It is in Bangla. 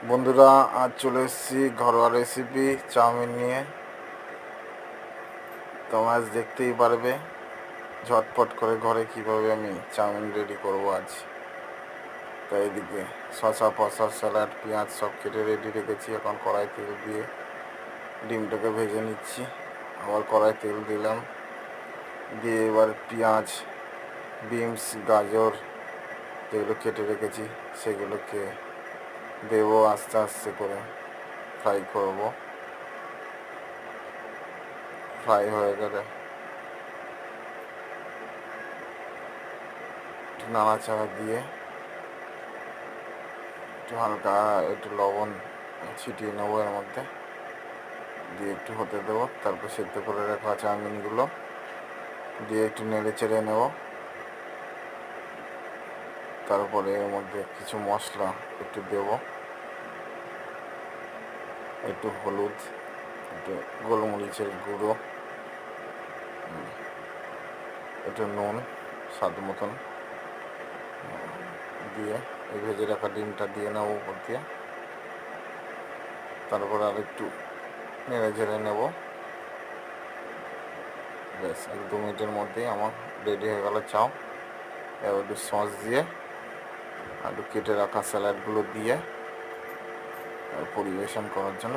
বন্ধুরা, আজ চলে এসেছি ঘরোয়া রেসিপি চাউমিন নিয়ে। তোমরা আজ দেখতেই পারবে ঝটপট করে ঘরে কিভাবে আমি চাউমিন রেডি করব আজ। তাই এদিকে শসা ফসা স্যালাড পেঁয়াজ সব কেটে রেডি রেখেছি। এখন কড়াই তেল দিয়ে ডিমটাকে ভেজে নিচ্ছি। আবার কড়াই তেল দিলাম, দিয়ে এবার পেঁয়াজ বিনস গাজর যেগুলো কেটে রেখেছি সেগুলোকে দেবো। আস্তে আস্তে করে ফ্রাই করব। ফ্রাই হয়ে গেলে একটু নাড়াচাড়া দিয়ে একটু হালকা একটু লবণ ছিটিয়ে নেবো এর মধ্যে, দিয়ে একটু হতে দেবো। তারপর সেদ্ধ করে রাখা চাউমিনগুলো দিয়ে একটু নেড়ে চেড়ে নেব। তারপরে এর মধ্যে কিছু মশলা একটু দেব, একটু হলুদ, একটু গোলমরিচের গুঁড়ো, একটু নুন স্বাদ মতন দিয়ে এই ভেজে রাখা ডিমটা দিয়ে নেবো উপর দিয়ে। তারপর আর একটু নেড়ে ঝেড়ে নেব। ব্যাস 1-2 মিনিটের মধ্যেই আমার রেডি হয়ে গেল চাও। এবার একটু সস দিয়ে আর একটু কেটে রাখা স্যালাডগুলো দিয়ে পরিবেশন করার জন্য